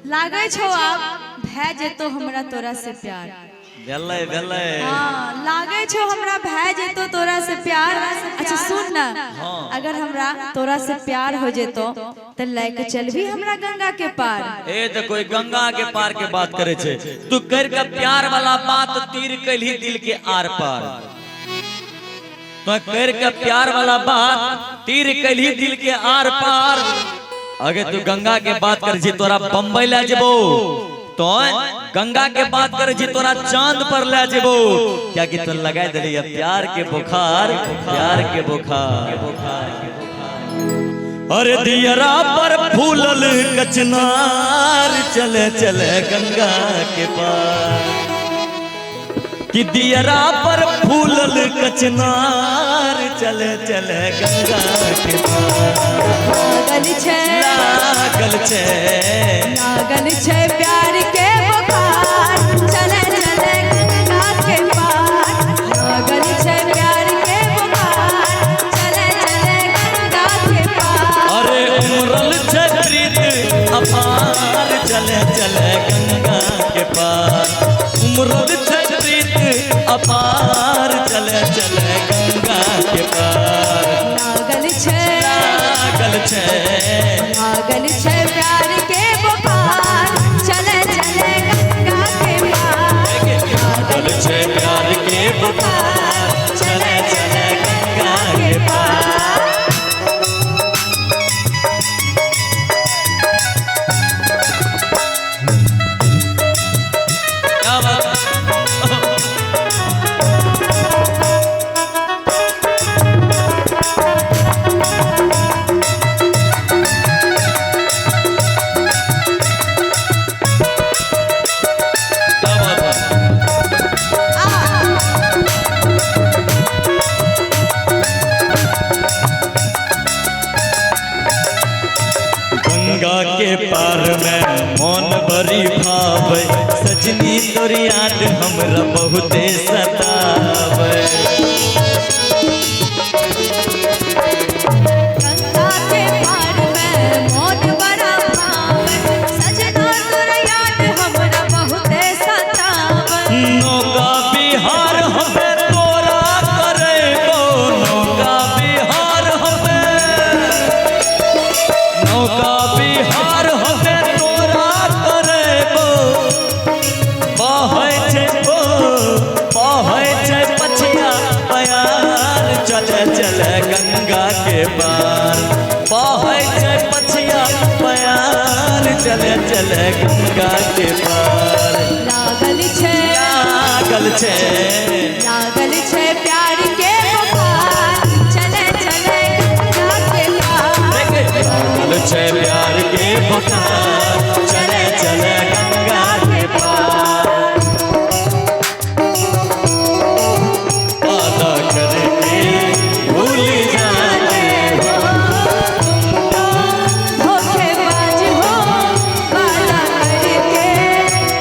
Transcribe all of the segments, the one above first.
लागे छो आप भै जेतो हमरा तोरा से प्यार। भेलै भेलै हाँ लागे छो हमरा भै जेतो तोरा से प्यार। अच्छा सुन ना, अगर हमरा तोरा से प्यार हो जेतो तो लेके चल भी हमरा गंगा के पार। ए तो कोई गंगा के पार के बात करे छे, तू कर के प्यार वाला बात तीर कैलही दिल के आर पार। तो कर के प्यार वाला बात तीर कैलही दिल के आर पार। अगर तू गंगा के बात कर जी तोरा बम्बई ले जेबो, तो गंगा के बात कर जी तोरा चांद पर ले जेबो। क्या कि तो लगा दे प्यार के बुखार, प्यार के बुखार। अरे दियरा पर फूलल कचनार चले चले गंगा के पार। कि दियरा पर फूलल कचनार चले चले गंगा के पार। लागल छे लागल छे प्यार के बुखार चले चले गंगा के पार। लागल छे प्यार के बुखार चले चले गंगा के पार। अरे उमरल छे प्रीत अपार चले चले गंगा के पार। उमरल छे प्रीत अपार चले चले गंगा के पार। लागल छे लागल छे प्यार के बुखार चले चले गंगा के पार। लागल छे प्यार के बुखार चले चले गंगा के पार। क्या बात के पार में मन बड़ी भावे सजनी तोर याद हमरा बहुते सतावे। गंगा के पार में मन बड़ा भावे सजना तोर याद हमरा बहुते सतावे। नौका बिहार हमें तोरा करेबो, नौका बिहार हमें, नौका बिहार हमें तोरा करेबो। बहै छै पछिया प्यार चले चले गंगा के पार। बहै छै पछिया प्यार चले चले गंगा के पार। लागल छे प्यार के बुखार चले चले गंगा के पार। लागल छे प्यार के बुखार चले चले गंगा के पार। वादा करके भूल जाते हो, धोखेबाज हो वादा करके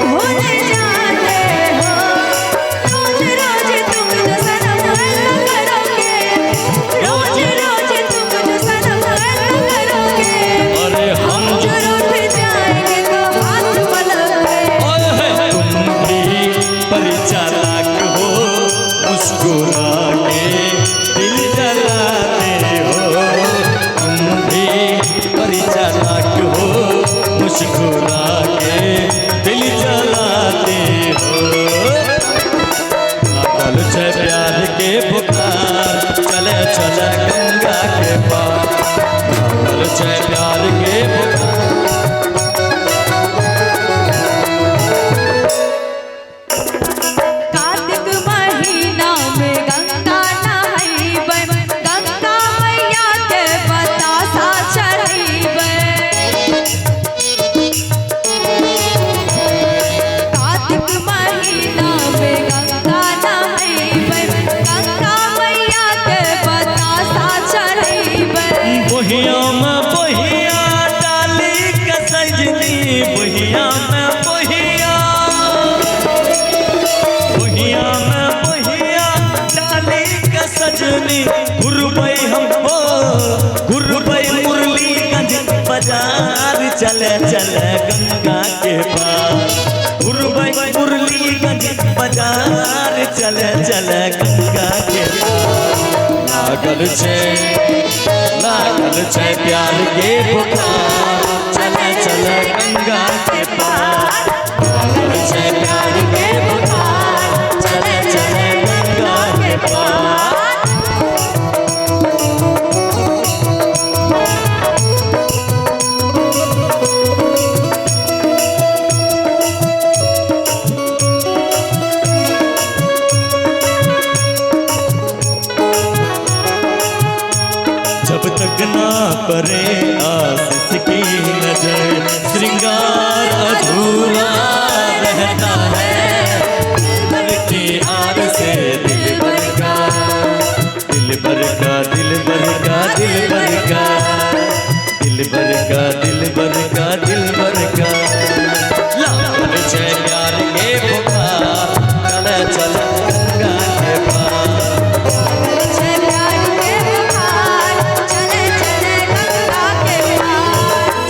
भूल जाते हो। रोज रोज तुम जो सनम करोगे, रोज रोज तुम जो सनम करोगे। अरे हम जो रूठ जाएंगे तो हाथ मलोगे। तुम भी परिचालक हो मुस्कुरा के दिल जलाते हो। तुम भी परिचालक हो मुस्कुरा के दिल जलाते हो। लागल छे प्यार के बुखार चले चले गंगा के पार। लागल छे प्यार के बुखार कार्तिक महीना में गंगा नहाइबन, गंगा मैया के बतासा चढ़ाइबन। कार्तिक महीना में गंगा नहाइबन, गंगा मैया के बतासा चढ़ाइबन। बहिया में बहिया चले चले गंगा के पार मुरलीगंज बाजार चले चले गंगा के पार लागल छे प्यार के बुखार चले चले गंगा के पार लागल छे प्यार के बुखार चले चले गंगा के पार जब तक ना परे आशीष की नजर श्रृंगार अधूरा रहता है दिल की आग से दिल भर का दिल भर का दिल भर का दिल भर का दिल भर का दिल भर का दिल भर का लागल छे प्यार के बुखार चले चले गंगा के पार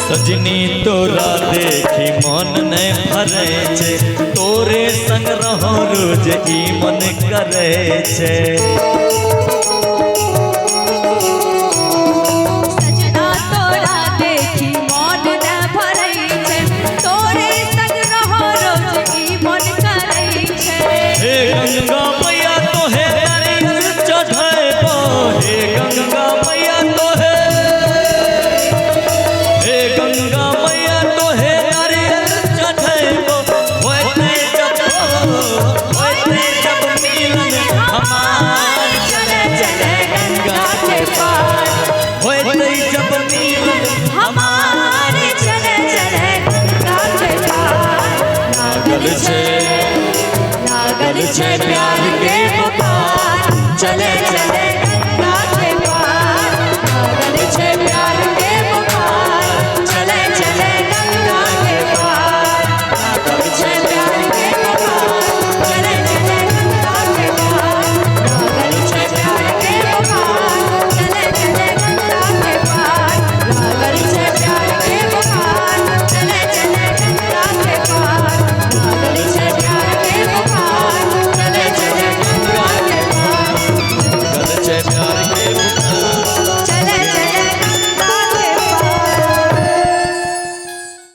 सजनी तोरा देखी मन नहीं भरे छे तोरे संग रहो रोज ई मन करे छे सजना तोरा देखी मन न भरे छे तोरे संग रहो रोज ई मन करे छे हे गंगा मैया तोहे नारियल चढ़ैबो हे गंगा मैया तोहे गंगा मैया तोहे नारियल चढ़ैबो होइते जब मिलन हमार चले चले गंगा के पार होइते जब मिलन हमार चले चले गंगा के पार लागल छे प्यार